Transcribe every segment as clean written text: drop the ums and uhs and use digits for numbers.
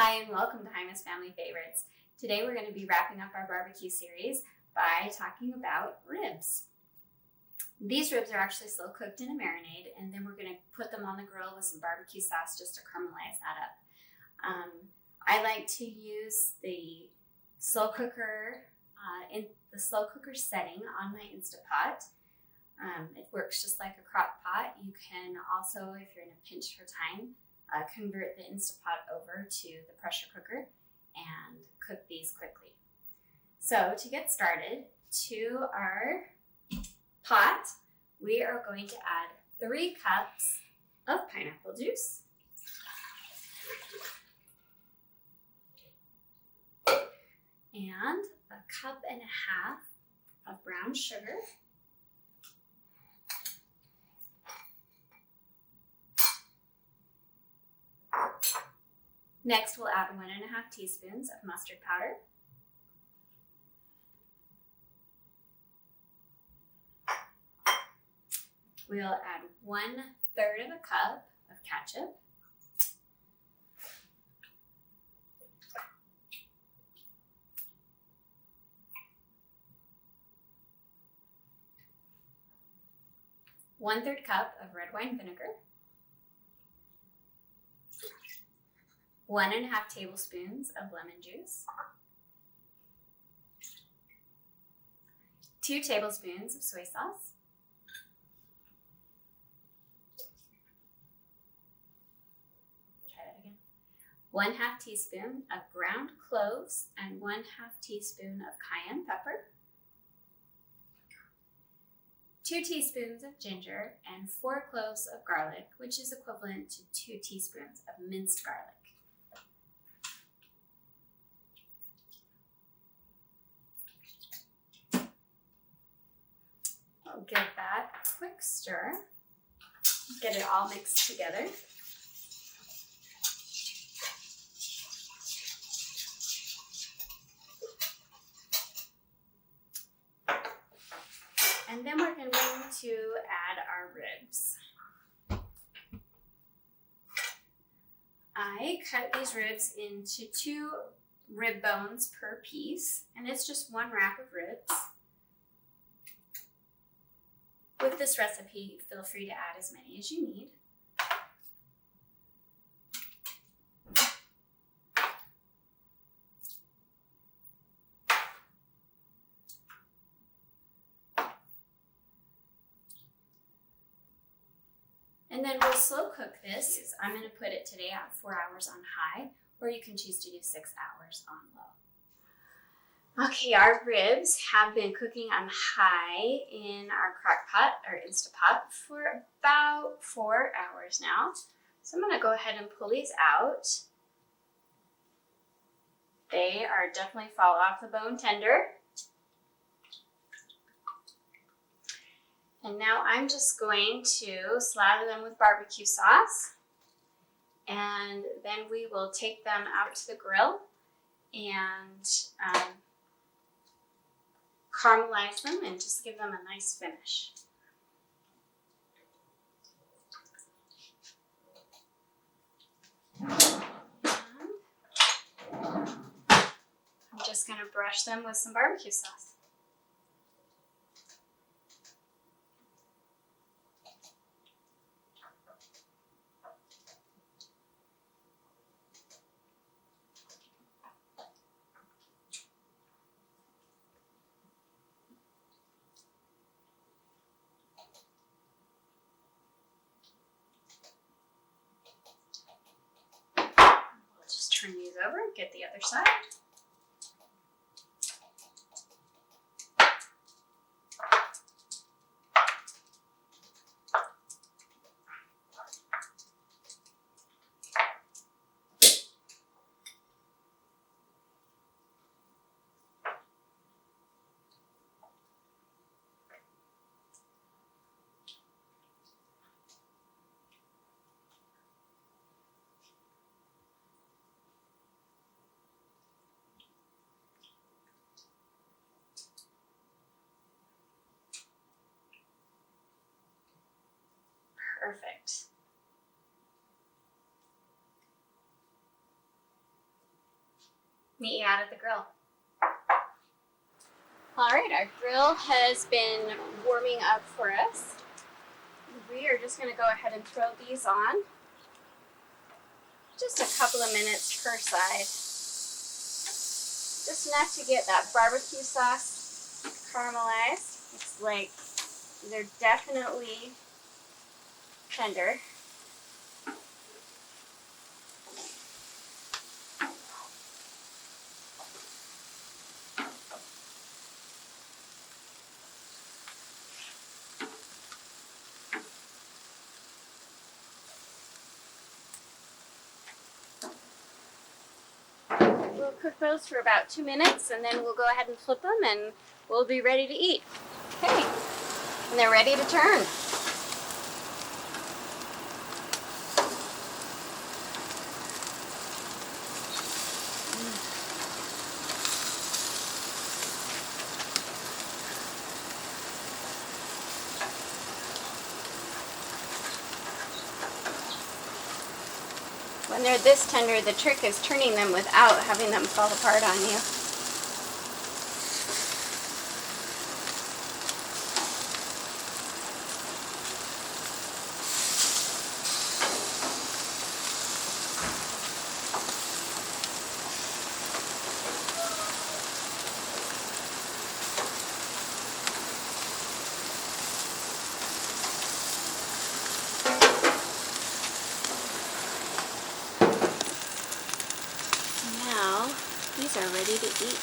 Hi and welcome to Jaime's Family Favorites. Today we're going to be wrapping up our barbecue series by talking about ribs. These ribs are actually slow cooked in a marinade, and then we're going to put them on the grill with some barbecue sauce just to caramelize that up. I like to use the slow cooker in the slow cooker setting on my Instapot. It works just like a crock pot. You can also, if you're in a pinch for time, convert the Instapot over to the pressure cooker and cook these quickly. So to get started, to our pot, we are going to add 3 cups of pineapple juice, and 1.5 cups of brown sugar, Next, we'll add 1.5 teaspoons of mustard powder, we'll add 1/3 of a cup of ketchup, one-third cup of red wine vinegar, 1.5 tablespoons of lemon juice, 2 tablespoons of soy sauce, try that again, 1/2 teaspoon of ground cloves and 1/2 teaspoon of cayenne pepper, 2 teaspoons of ginger, and 4 cloves of garlic, which is equivalent to 2 teaspoons of minced garlic. I'll give that a quick stir, get it all mixed together. And then we're going to add our ribs. I cut these ribs into 2 rib bones per piece, and it's just 1 rack of ribs. With this recipe, feel free to add as many as you need. And then we'll slow cook this. I'm going to put it today at 4 hours on high, or you can choose to do 6 hours on low. Okay, our ribs have been cooking on high in our crock pot, or Instapot, for about 4 hours now. So I'm going to go ahead and pull these out. They are definitely fall off the bone tender. And now I'm just going to slather them with barbecue sauce, and then we will take them out to the grill and caramelize them and just give them a nice finish. I'm just going to brush them with some barbecue sauce. Turn these over, get the other side. Perfect. meet you out at the grill. All right, our grill has been warming up for us. We are just going to go ahead and throw these on. Just a couple of minutes per side. Just enough to get that barbecue sauce caramelized. It's like they're definitely tender. We'll cook those for about 2 minutes and then we'll go ahead and flip them and we'll be ready to eat. Okay, and they're ready to turn. When they're this tender, the trick is turning them without having them fall apart on you. Now, these are ready to eat.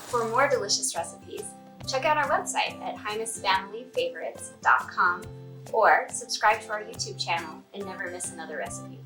For more delicious recipes, check out our website at JaimesFamilyFavorites.com or subscribe to our YouTube channel and never miss another recipe.